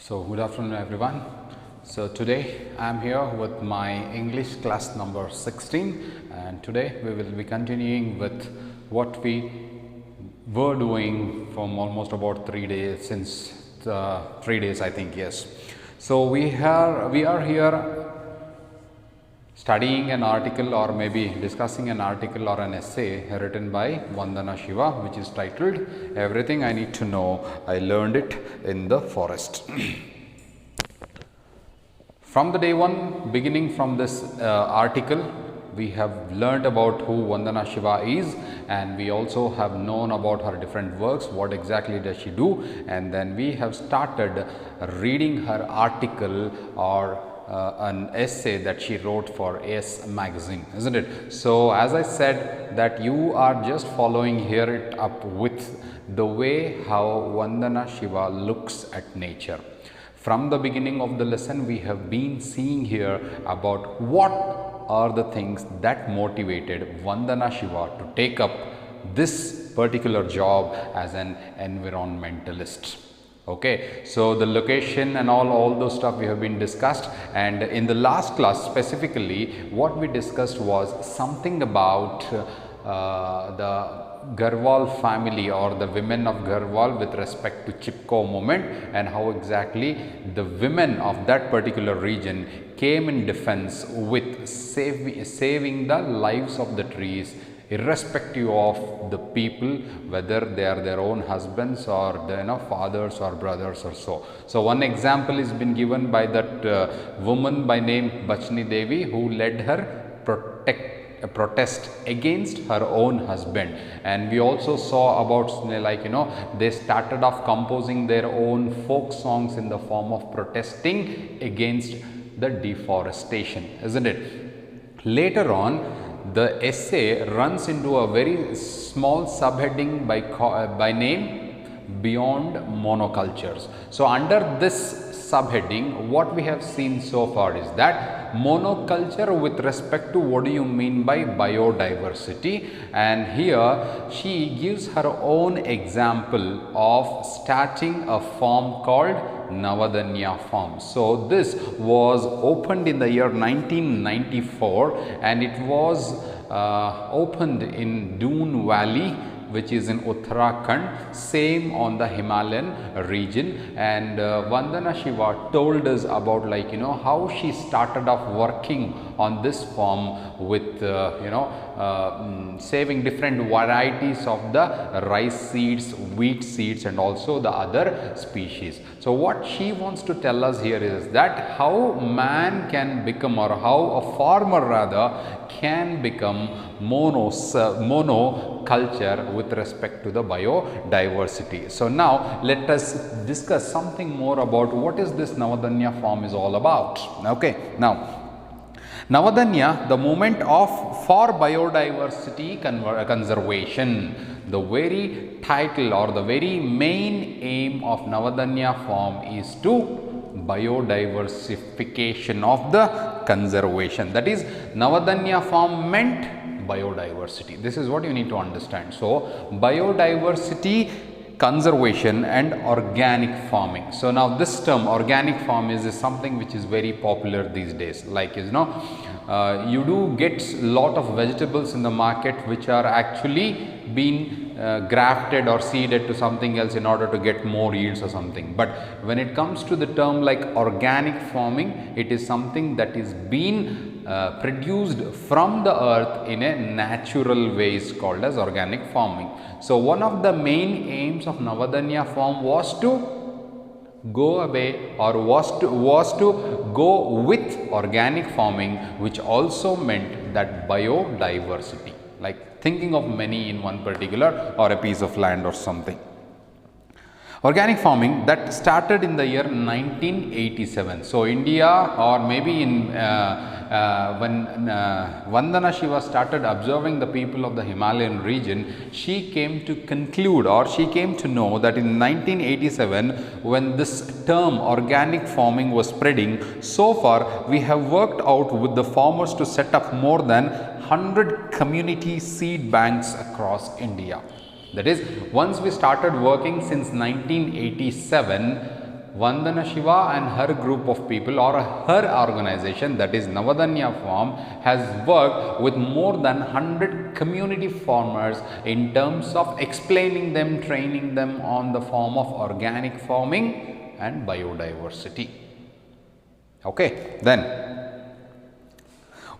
So good afternoon everyone. So today I am here with my English class number 16, and today we will be continuing with what we were doing from almost about 3 days, since 3 days I think, yes. So we are here studying an article, or maybe discussing an article or an essay written by Vandanashiva, which is titled "Everything I Need to Know, I Learned It in the Forest." From the day one, beginning from this article, we have learned about who Vandanashiva is, and we also have known about her different works, what exactly does she do, and then we have started reading her article or an essay that she wrote for AS magazine, isn't it? So as I said, that you are just following here it up with the way how Vandanashiva looks at nature. From the beginning of the lesson, we have been seeing here about what are the things that motivated Vandanashiva to take up this particular job as an environmentalist. Okay, so the location and all those stuff we have been discussed, and in the last class specifically what we discussed was something about the Garhwal family or the women of Garhwal with respect to Chipko movement, and how exactly the women of that particular region came in defense with saving the lives of the trees, irrespective of the people, whether they are their own husbands or fathers or brothers or so. So one example is been given by that woman by name Bachni Devi, who led her protest against her own husband. And we also saw about they started off composing their own folk songs in the form of protesting against the deforestation, isn't it? Later on, the essay runs into a very small subheading by name Beyond Monocultures. So under this subheading, what we have seen so far is that monoculture with respect to what do you mean by biodiversity, and here she gives her own example of starting a farm called Navadanya farm. So this was opened in the year 1994, and it was opened in Doon Valley, which is in Uttarakhand, same on the Himalayan region. And Vandanashiva told us about how she started off working on this farm with saving different varieties of the rice seeds, wheat seeds, and also the other species. So what she wants to tell us here is that how man can become, or how a farmer rather can become monoculture with respect to the biodiversity. So now let us discuss something more about what is this Navadanya farm is all about. Okay, now Navadanya, the movement for biodiversity conservation. The very title or the very main aim of Navadanya farm is to biodiversification of the conservation. That is, Navadanya farm meant biodiversity. This is what you need to understand. So biodiversity conservation and organic farming. So now this term organic farm is something which is very popular these days. Like you do get lot of vegetables in the market which are actually being grafted or seeded to something else in order to get more yields or something. But when it comes to the term like organic farming, it is something that is being produced from the earth in a natural way, is called as organic farming. So one of the main aims of Navadanya farm was to go away, or was to go with organic farming, which also meant that biodiversity, like thinking of many in one particular or a piece of land or something. Organic farming that started in the year 1987. So India, or maybe in when Vandanashiva started observing the people of the Himalayan region, she came to conclude, or she came to know, that in 1987 when this term organic farming was spreading, so far we have worked out with the farmers to set up more than 100 community seed banks across India. That is, once we started working since 1987, Vandanashiva and her group of people or her organization, that is Navadanya Farm, has worked with more than 100 community farmers in terms of explaining them, training them on the form of organic farming and biodiversity. Okay, then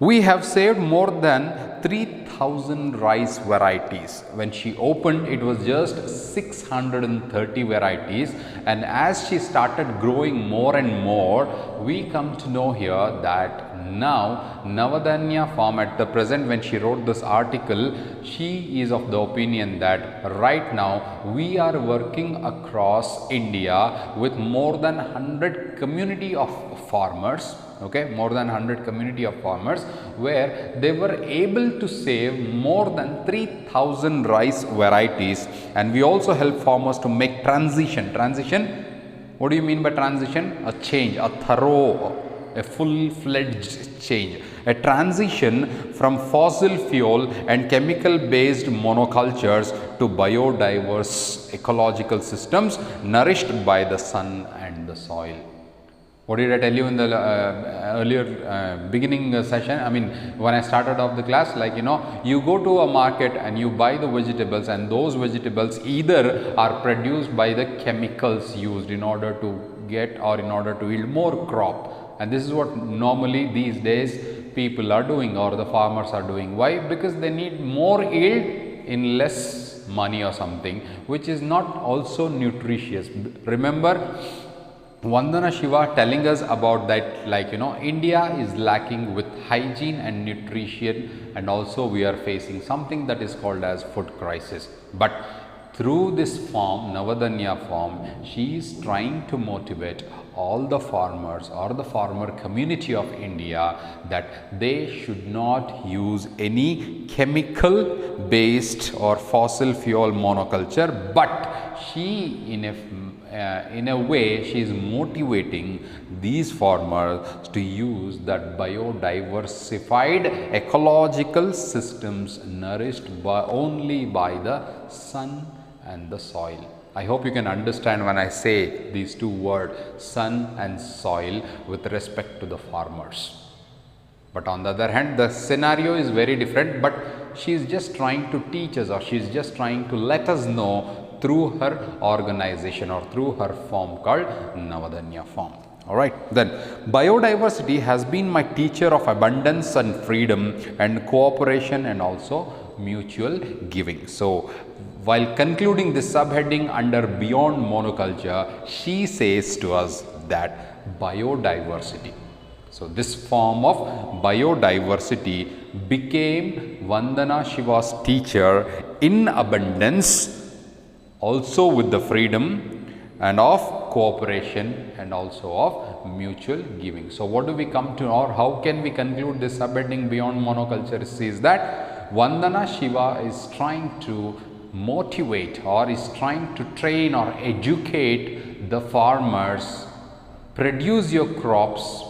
we have saved more than 3000 rice varieties. When she opened, it was just 630 varieties, and as she started growing more and more, we come to know here that now Navadanya Farm, at the present when she wrote this article, she is of the opinion that right now we are working across India with more than 100 community of farmers, okay, more than 100 community of farmers, where they were able to save more than 3000 rice varieties. And we also help farmers to make transition. What do you mean by transition? A change, a thorough, a full-fledged change, a transition from fossil fuel and chemical based monocultures to biodiverse ecological systems nourished by the sun and the soil. What did I tell you in the earlier beginning session? I mean, when I started off the class, like, you know, you go to a market and you buy the vegetables, and those vegetables either are produced by the chemicals used in order to get or in order to yield more crop. And this is what normally these days people are doing, or the farmers are doing. Why? Because they need more yield in less money or something, which is not also nutritious. Remember Vandanashiva telling us about that, like, you know, India is lacking with hygiene and nutrition, and also we are facing something that is called as food crisis. But through this farm, Navadanya Farm, she is trying to motivate all the farmers or the farmer community of India that they should not use any chemical based or fossil fuel monoculture, but she in a way she is motivating these farmers to use that biodiversified ecological systems nourished only by the sun and the soil. I hope you can understand when I say these two words, sun and soil, with respect to the farmers. But on the other hand, the scenario is very different, but she is just trying to teach us, or she is just trying to let us know through her organization or through her farm called Navadanya Farm. Alright, then biodiversity has been my teacher of abundance and freedom and cooperation and also mutual giving. So while concluding this subheading under Beyond Monoculture, she says to us that biodiversity. So this form of biodiversity became Vandanashiva's teacher in abundance, also with the freedom and of cooperation and also of mutual giving. So what do we come to, or how can we conclude this subheading Beyond Monoculture? Is that Vandanashiva is trying to motivate or is trying to train or educate the farmers, produce your crops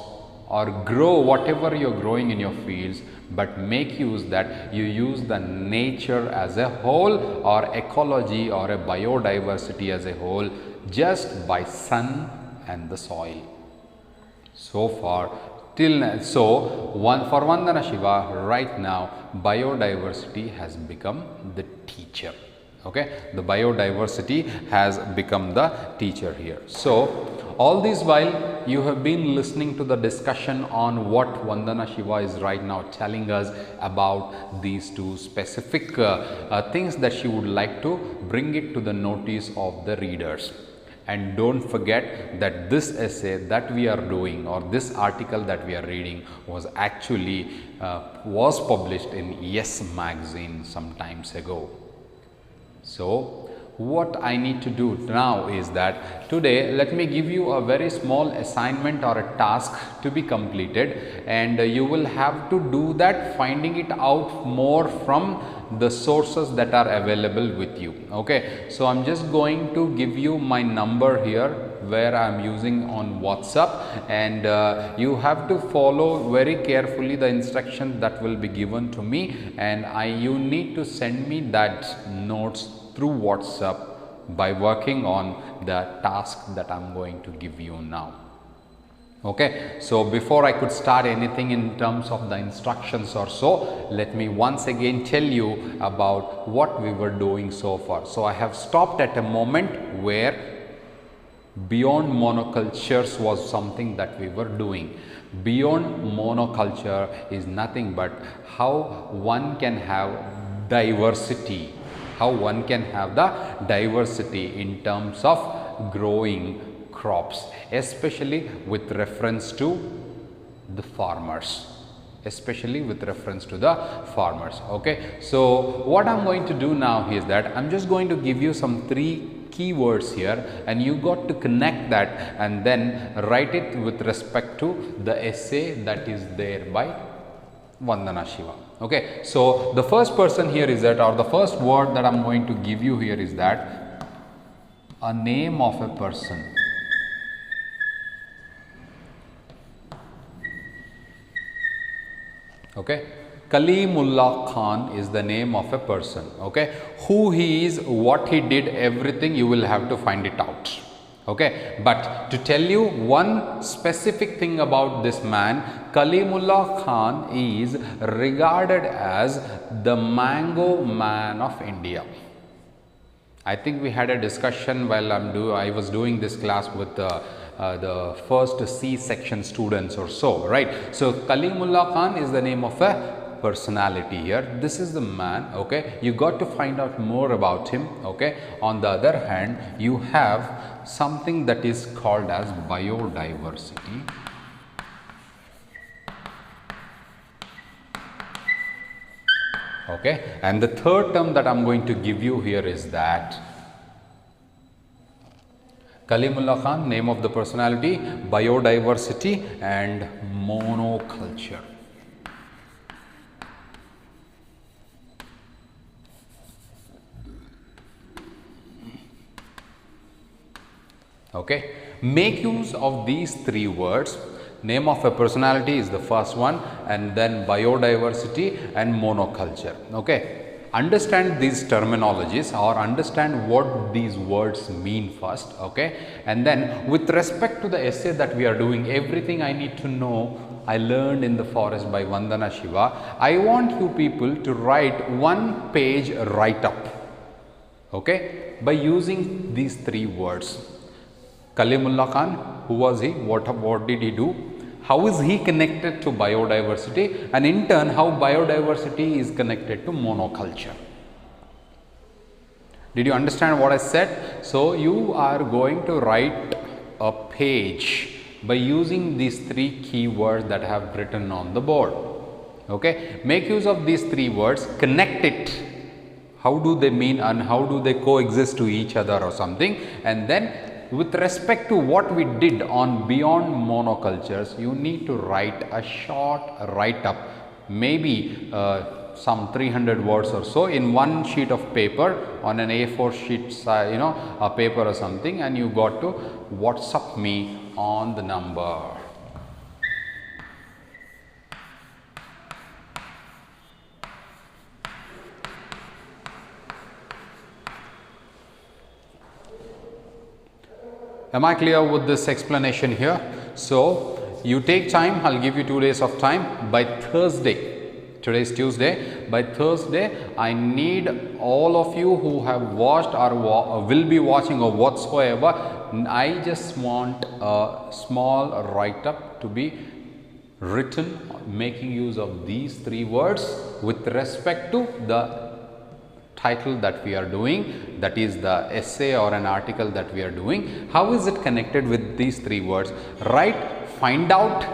or grow whatever you're growing in your fields, but make use that you use the nature as a whole, or ecology or a biodiversity as a whole, just by sun and the soil. So far till so for Vandanashiva right now, biodiversity has become the teacher. Okay, the biodiversity has become the teacher here. So all this while you have been listening to the discussion on what Vandanashiva is right now telling us about these two specific things that she would like to bring it to the notice of the readers. And don't forget that this essay that we are doing, or this article that we are reading, was actually was published in Yes magazine some times ago. So what I need to do now is that today let me give you a very small assignment or a task to be completed, and you will have to do that finding it out more from the sources that are available with you. Okay, so I'm just going to give you my number here where I'm using on WhatsApp, and you have to follow very carefully the instructions that will be given to me, and you need to send me that notes through WhatsApp by working on the task that I'm going to give you now. Okay, so before I could start anything in terms of the instructions or so, let me once again tell you about what we were doing so far. So I have stopped at a moment where beyond monocultures was something that we were doing. Beyond monoculture is nothing but how one can have diversity, how one can have the diversity in terms of growing crops, especially with reference to the farmers, especially with reference to the farmers. Okay, so what I'm going to do now is that I'm just going to give you some 3 keywords here, and you got to connect that and then write it with respect to the essay that is there by Vandanashiva. Okay, so the first person here is that, or the first word that I'm going to give you here is that a name of a person. Okay, Kalimullah Khan is the name of a person. Okay, who he is, what he did, everything you will have to find it out. Okay, but to tell you one specific thing about this man, Kalimullah Khan is regarded as the mango man of India. I think we had a discussion while I was doing this class with the first C section students or so, right? So Kalimullah Khan is the name of a personality here. This is the man. Okay, you got to find out more about him. Okay, on the other hand, you have something that is called as biodiversity. Okay, and the third term that I'm going to give you here is that Kalimullah Khan, name of the personality, biodiversity and monoculture. Okay, make use of these 3 words. Name of a personality is the first one, and then biodiversity and monoculture. Okay, understand these terminologies or understand what these words mean first. Okay, and then with respect to the essay that we are doing, everything I need to know I learned in the forest by Vandanashiva. I want you people to write 1 page write up. Okay, by using these 3 words. Kalimullah Khan, who was he, what did he do, how is he connected to biodiversity, and in turn how biodiversity is connected to monoculture. Did you understand what I said? So you are going to write a page by using these 3 keywords that I have written on the board. Okay, make use of these 3 words, connect it, how do they mean and how do they coexist to each other or something, and then with respect to what we did on beyond monocultures, you need to write a short write up, maybe some 300 words or so in 1 sheet of paper on an A4 sheet, a paper or something, and you got to WhatsApp me on the number. Am I clear with this explanation here? So you take time, I'll give you 2 days of time. By Thursday, today is Tuesday, by Thursday I need all of you who have watched or will be watching or whatsoever, I just want a small write up to be written making use of these 3 words with respect to the title that we are doing, that is the essay or an article that we are doing. How is it connected with these 3 words? Write, find out,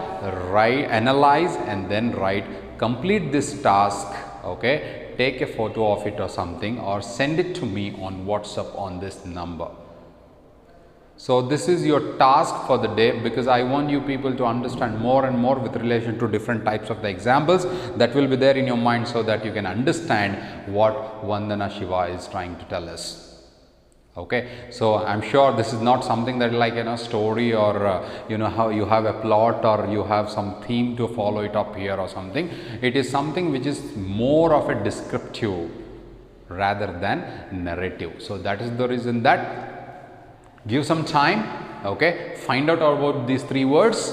write, analyze, and then write. Complete this task. Okay, take a photo of it or something, or send it to me on WhatsApp on this number. So this is your task for the day, because I want you people to understand more and more with relation to different types of the examples that will be there in your mind, so that you can understand what Vandanashiva is trying to tell us. Okay, so I'm sure this is not something that like story or how you have a plot or you have some theme to follow it up here or something. It is something which is more of a descriptive rather than narrative. So that is the reason that give some time, okay, find out about these 3 words,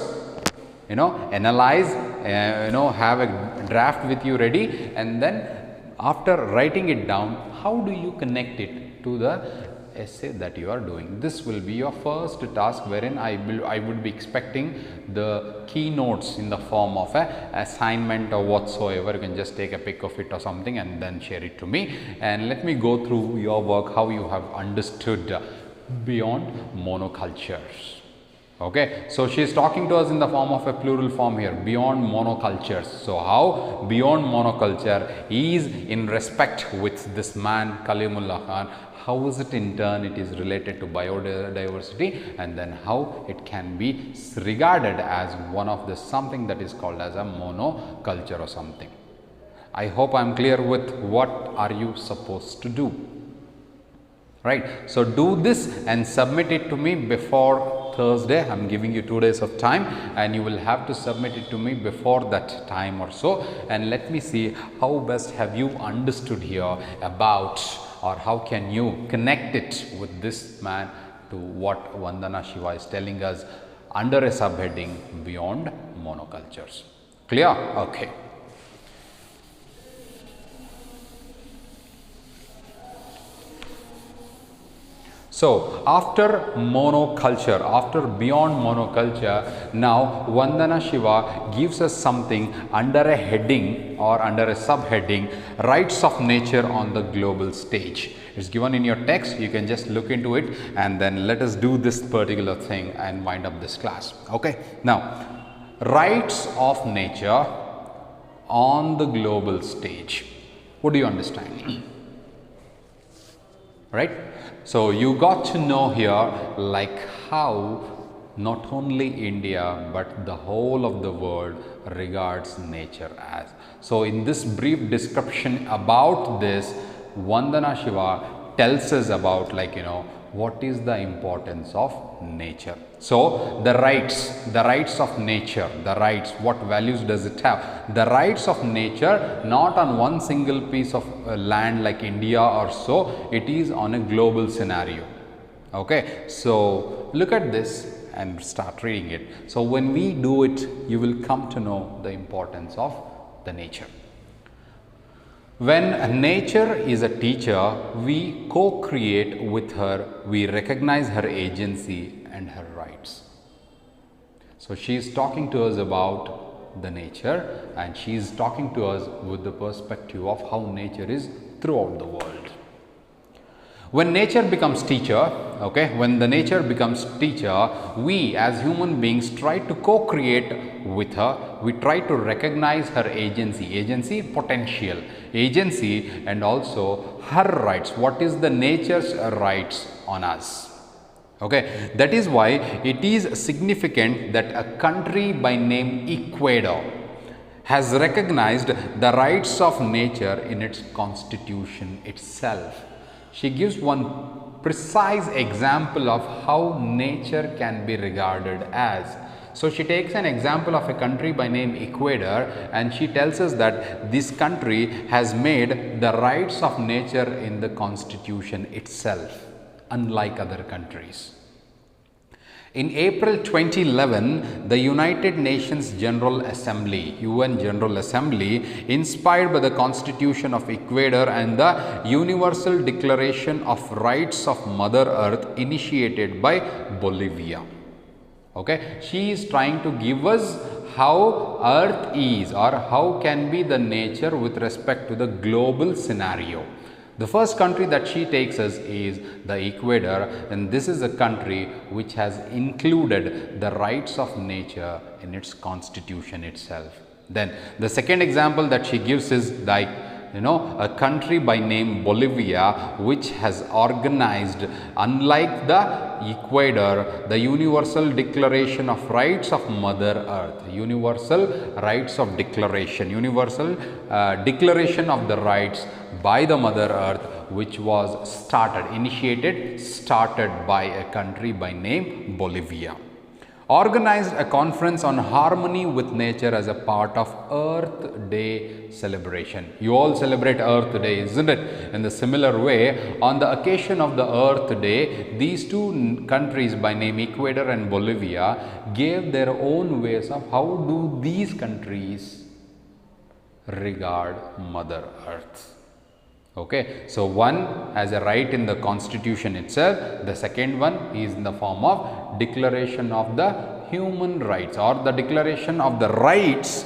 analyze, have a draft with you ready, and then after writing it down, how do you connect it to the essay that you are doing? This will be your first task, wherein I would be expecting the keynotes in the form of a assignment or whatsoever. You can just take a pic of it or something and then share it to me, and let me go through your work, how you have understood beyond monocultures. Okay, so she is talking to us in the form of a plural form here, beyond monocultures. So how beyond monoculture is in respect with this man Kalimullah Khan, how is it in turn it is related to biodiversity, and then how it can be regarded as one of the something that is called as a monoculture or something. I hope I am clear with what are you supposed to do. Right, so do this and submit it to me before Thursday. I am giving you 2 days of time, and you will have to submit it to me before that time or so, and let me see how best have you understood here about, or how can you connect it with this man to what Vandanashiva is telling us under a subheading beyond monocultures. Clear? Okay. So after monoculture, after beyond monoculture, now Vandanashiva gives us something under a heading or under a subheading, rights of nature on the global stage. It's given in your text, you can just look into it, and then let us do this particular thing and wind up this class. Okay, now rights of nature on the global stage. What do you understand? Right? So you got to know here like how not only India but the whole of the world regards nature as. So in this brief description about this, Vandanashiva tells us about, like, what is the importance of nature. So the rights of nature, the rights, what values does it have? The rights of nature, not on one single piece of land like India or so, it is on a global scenario. Okay, so look at this and start reading it. So when we do it, you will come to know the importance of the nature. When nature is a teacher, we co-create with her, we recognize her agency and her rights. So she is talking to us about the nature, and she is talking to us with the perspective of how nature is throughout the world. When nature becomes teacher, okay, when the nature becomes teacher, we as human beings try to co-create with her. We try to recognize her agency, potential, agency, and also her rights. What is the nature's rights on us? Okay, that is why it is significant that a country by name Ecuador has recognized the rights of nature in its constitution itself. She gives one precise example of how nature can be regarded as. So she takes an example of a country by name Ecuador, and she tells us that this country has made the rights of nature in the constitution itself, unlike other countries. In April 2011, the United Nations General Assembly, UN General Assembly, inspired by the Constitution of Ecuador and the Universal Declaration of Rights of Mother Earth initiated by Bolivia. Okay, she is trying to give us how Earth is, or how can be the nature with respect to the global scenario. The first country that she takes us is the Ecuador, and this is a country which has included the rights of nature in its constitution itself. Then the second example that she gives is like, a country by name Bolivia, which has organized, unlike the Ecuador, the Universal Declaration of Rights of Mother Earth, Universal Rights of Declaration, Universal Declaration of the Rights by the Mother Earth, which was started by a country by name Bolivia. organized a conference on harmony with nature as a part of Earth Day celebration. You all celebrate Earth Day, isn't it? In the similar way, on the occasion of the Earth Day, these two countries by name Ecuador and Bolivia gave their own ways of how do these countries regard Mother Earth. Okay, so one has a right in the constitution itself, the second one is in the form of declaration of the human rights or the declaration of the rights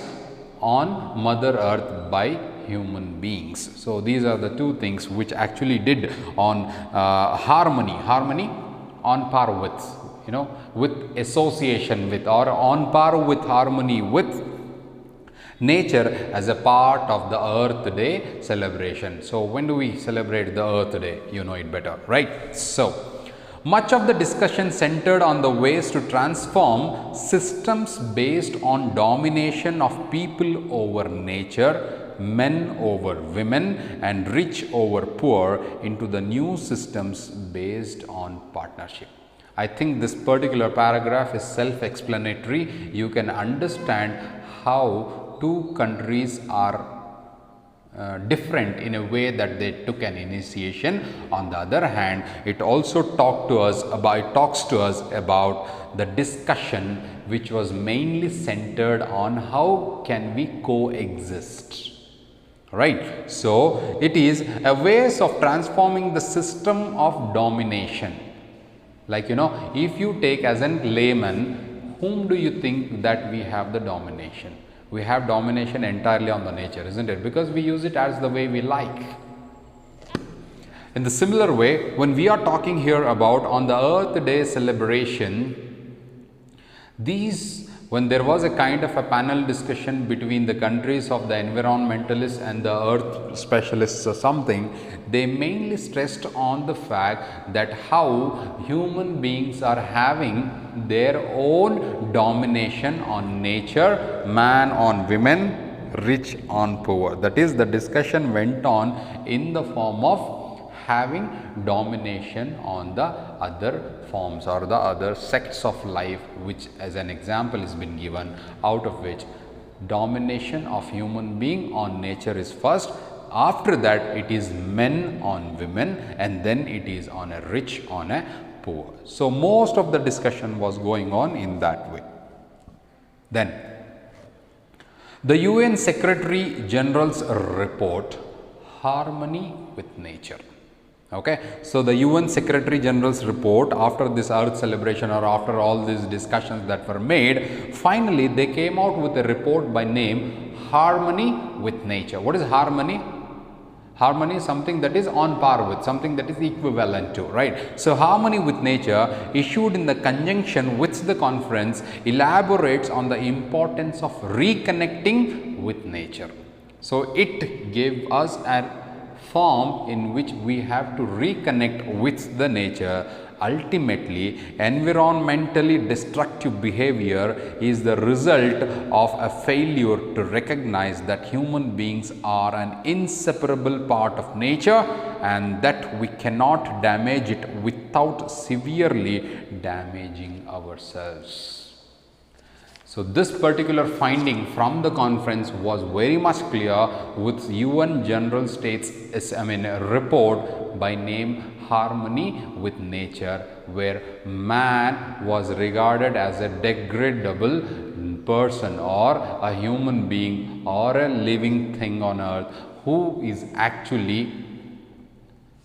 on Mother Earth by human beings. So these are the two things which actually did on harmony on par with, with association with or on par with harmony with nature as a part of the Earth Day celebration. So when do we celebrate the Earth Day? You know it better, right? So much of the discussion centered on the ways to transform systems based on domination of people over nature, men over women and rich over poor into the new systems based on partnership. I think this particular paragraph is self-explanatory. You can understand how two countries are different in a way that they took an initiation. On the other hand, it also talks to us about the discussion which was mainly centered on how can we coexist. Right. So it is a ways of transforming the system of domination. Like, if you take as a layman, whom do you think that we have the domination? We have domination entirely on the nature, isn't it? Because we use it as the way we like. In the similar way, when we are talking here about on the Earth Day celebration, when there was a kind of a panel discussion between the countries of the environmentalists and the earth specialists or something, they mainly stressed on the fact that how human beings are having their own domination on nature, man on women, rich on poor. That is, the discussion went on in the form of having domination on the other forms or the other sects of life, which as an example has been given, out of which domination of human being on nature is first. After that, it is men on women, and then it is on a rich on a poor. So most of the discussion was going on in that way. Then the UN Secretary General's report, Harmony with Nature. Okay, so the UN Secretary General's report, after this Earth celebration or after all these discussions that were made, finally they came out with a report by name Harmony with Nature. What is harmony? Harmony is something that is on par with, something that is equivalent to, right? So harmony with nature, issued in the conjunction with the conference, elaborates on the importance of reconnecting with nature. So it gave us a form in which we have to reconnect with the nature. Ultimately, environmentally destructive behavior is the result of a failure to recognize that human beings are an inseparable part of nature and that we cannot damage it without severely damaging ourselves. So this particular finding from the conference was very much clear with UN General States report by name Harmony with Nature, where man was regarded as a degradable person or a human being or a living thing on earth who is actually,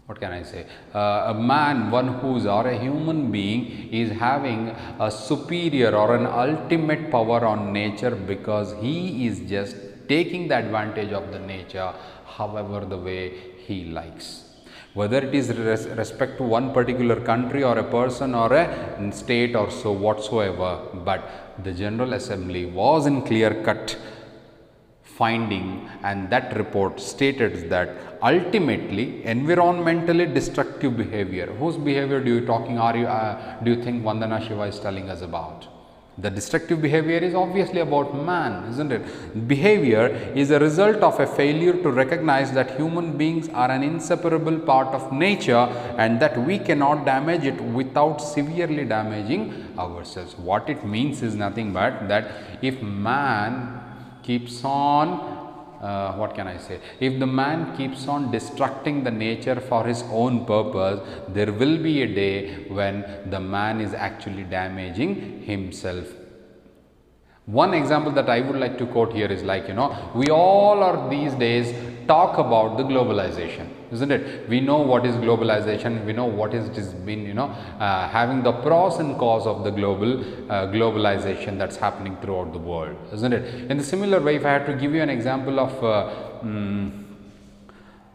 what can I say, a man, one who's or a human being is having a superior or an ultimate power on nature because he is just taking the advantage of the nature however the way he likes. Whether it is respect to one particular country or a person or a state or so whatsoever, but the General Assembly was in clear-cut finding, and that report stated that ultimately environmentally destructive behavior, whose behavior do you think Vandanashiva is telling us about? The destructive behavior is obviously about man, isn't it? Behavior is a result of a failure to recognize that human beings are an inseparable part of nature and that we cannot damage it without severely damaging ourselves. What it means is nothing but that if man keeps on what can I say? If the man keeps on destructing the nature for his own purpose, there will be a day when the man is actually damaging himself. One example that I would like to quote here is like, we all are these days talk about the globalization, isn't it? We know what is globalization, we know what is this been, having the pros and cons of the globalization that's happening throughout the world, isn't it? In the similar way, if I had to give you an example of,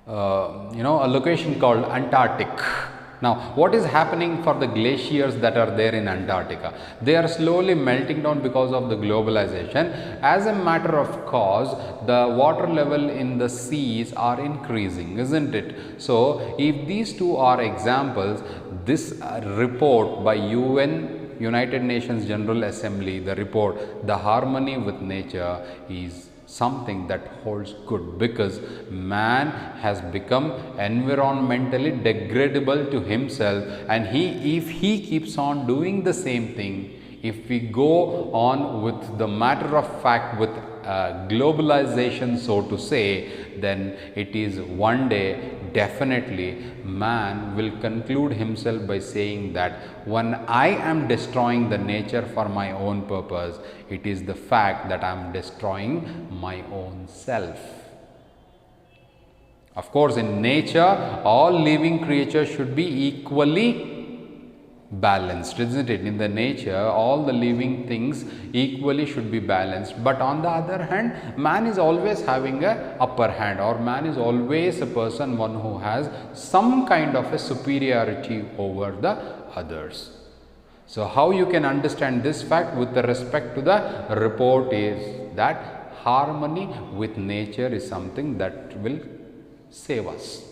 a location called Antarctic. Now, what is happening for the glaciers that are there in Antarctica? They are slowly melting down because of the globalization. As a matter of cause, the water level in the seas are increasing, isn't it? So, if these two are examples, this report by United Nations General Assembly, the report, The Harmony with Nature, is something that holds good, because man has become environmentally degradable to himself, and if he keeps on doing the same thing, if we go on with the matter of fact with globalization, so to say, then it is one day definitely man will conclude himself by saying that when I am destroying the nature for my own purpose, it is the fact that I am destroying my own self. Of course, in nature, all living creatures should be equally balanced, isn't it? In the nature, all the living things equally should be balanced, but on the other hand, man is always having a upper hand, or man is always a person, one who has some kind of a superiority over the others. So how you can understand this fact with respect to the report is that harmony with nature is something that will save us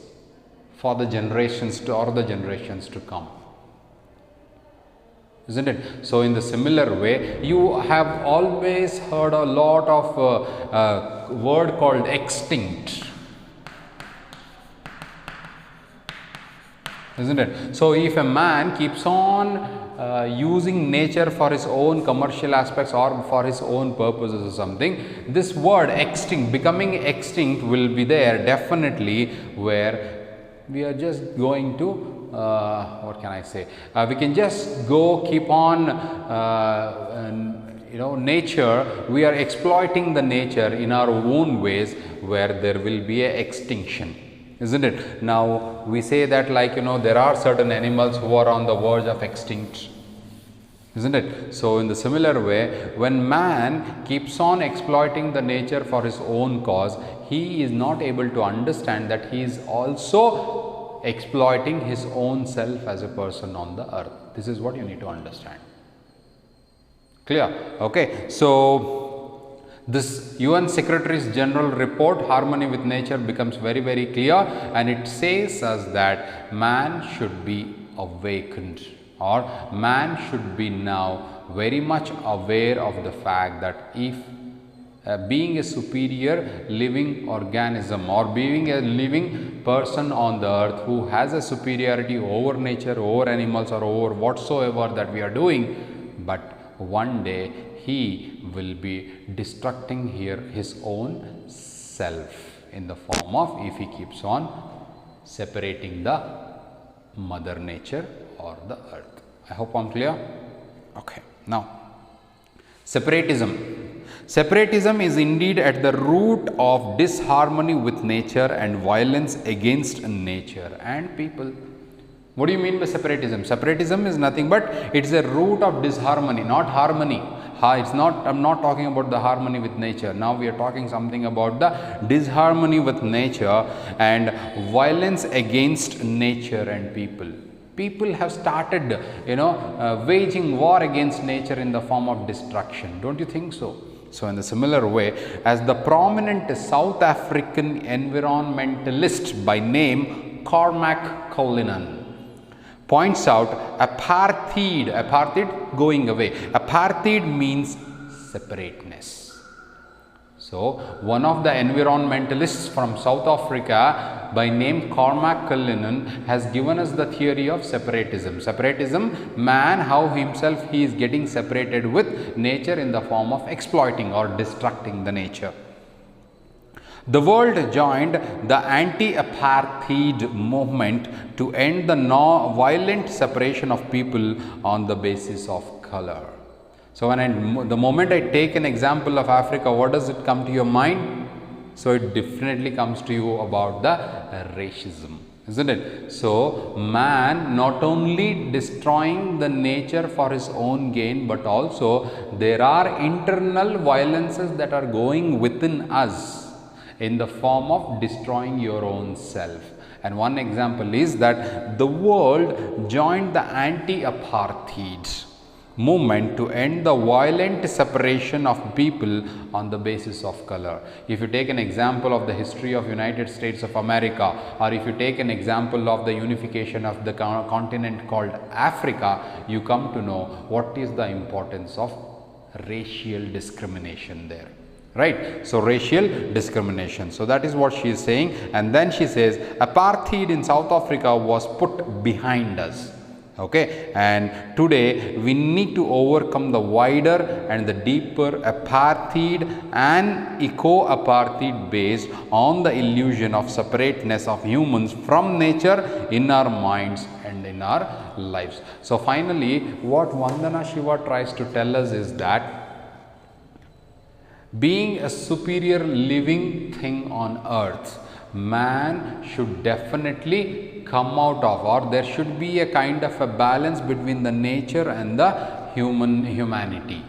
for the generations to come, isn't it? So in the similar way, you have always heard a lot of word called extinct, isn't it? So if a man keeps on using nature for his own commercial aspects or for his own purposes or something, this word extinct, becoming extinct, will be there definitely, where we are just going to what can I say? We can just go keep on, nature. We are exploiting the nature in our own ways, where there will be a extinction, isn't it? Now we say that, like, there are certain animals who are on the verge of extinct, isn't it? So in the similar way, when man keeps on exploiting the nature for his own cause, he is not able to understand that he is also exploiting his own self as a person on the earth. This is what you need to understand. Clear? Okay. So this UN Secretary's General report, Harmony with Nature, becomes very, very clear, and it says us that man should be awakened, or man should be now very much aware of the fact that if being a superior living organism, or being a living person on the earth who has a superiority over nature, over animals, or over whatsoever that we are doing, but one day he will be destructing here his own self in the form of, if he keeps on separating the mother nature or the earth. I hope I am clear. Okay. Now, separatism. Separatism is indeed at the root of disharmony with nature and violence against nature and people. What do you mean by separatism? Separatism is nothing but it's a root of disharmony, not harmony. It's not. I'm not talking about the harmony with nature. Now we are talking something about the disharmony with nature and violence against nature and people. People have started, waging war against nature in the form of destruction. Don't you think so? So in the similar way, as the prominent South African environmentalist by name Cormac Cullinan points out apartheid going away. Apartheid means separateness. So, one of the environmentalists from South Africa by name Cormac Cullinan has given us the theory of separatism. Separatism, man how himself he is getting separated with nature in the form of exploiting or destructing the nature. The world joined the anti-apartheid movement to end the violent separation of people on the basis of color. So, the moment I take an example of Africa, what does it come to your mind? So, it definitely comes to you about the racism, isn't it? So, man not only destroying the nature for his own gain, but also there are internal violences that are going within us in the form of destroying your own self. And one example is that the world joined the anti-apartheid movement to end the violent separation of people on the basis of color. If you take an example of the history of United States of America, or if you take an example of the unification of the continent called Africa, you come to know what is the importance of racial discrimination there. Right. So, racial discrimination. So, that is what she is saying, and then she says apartheid in South Africa was put behind us. Okay, and today we need to overcome the wider and the deeper apartheid and eco-apartheid based on the illusion of separateness of humans from nature in our minds and in our lives. So, finally, what Vandanashiva tries to tell us is that being a superior living thing on earth, man should definitely come out of, or there should be a kind of a balance between the nature and the humanity.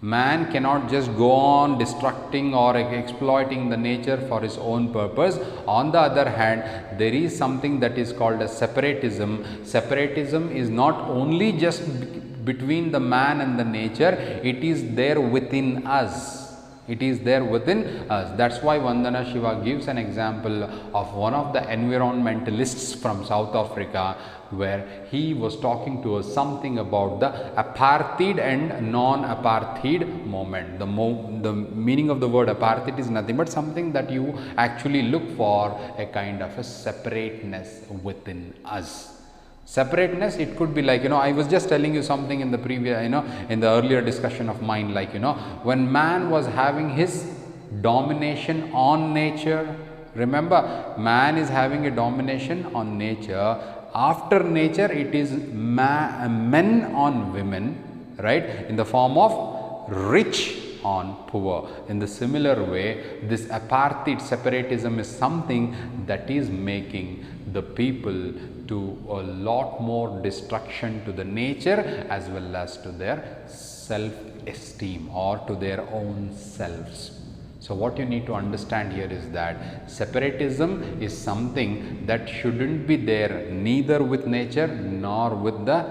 Man cannot just go on destructing or exploiting the nature for his own purpose. On the other hand, there is something that is called as separatism. Separatism is not only just between the man and the nature, it is there within us. It is there within us. That's why Vandanashiva gives an example of one of the environmentalists from South Africa, where he was talking to us something about the apartheid and non-apartheid moment. The meaning of the word apartheid is nothing but something that you actually look for, a kind of a separateness within us. Separateness, it could be like, I was just telling you something in the previous, in the earlier discussion of mine, like, when man was having his domination on nature, remember, man is having a domination on nature. After nature, it is men on women, right, in the form of rich on poor. In the similar way, this apartheid separatism is something that is making the people to a lot more destruction to the nature as well as to their self-esteem or to their own selves. So, what you need to understand here is that separatism is something that shouldn't be there neither with nature nor with the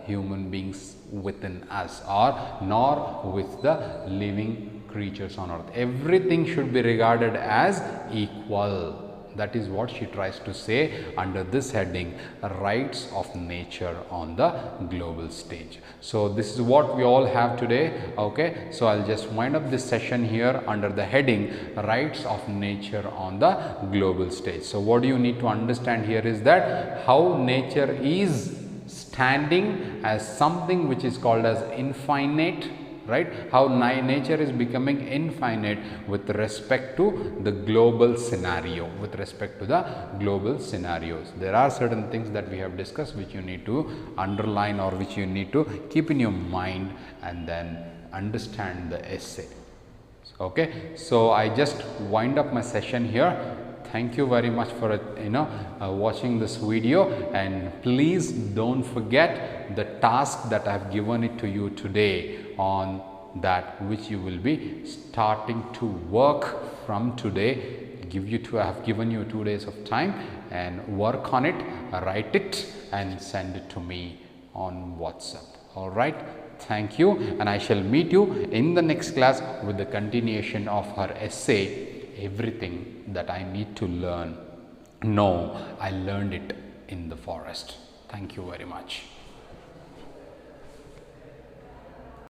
human beings within us, or nor with the living creatures on earth. Everything should be regarded as equal. That is what she tries to say under this heading, rights of nature on the global stage. So, this is what we all have today. Okay. So, I will just wind up this session here under the heading, rights of nature on the global stage. So, what do you need to understand here is that how nature is standing as something which is called as infinite, right? How nature is becoming infinite with respect to the global scenario, with respect to the global scenarios. There are certain things that we have discussed which you need to underline or which you need to keep in your mind and then understand the essay. Okay. So, I just wind up my session here. Thank you very much for watching this video, and please don't forget the task that I have given it to you today, on that which you will be starting to work from today. I have given you 2 days of time, and work on it, write it and send it to me on WhatsApp. All right. Thank you, and I shall meet you in the next class with the continuation of her essay, Everything That I Need to Learn. No, I learned it in the forest. Thank you very much.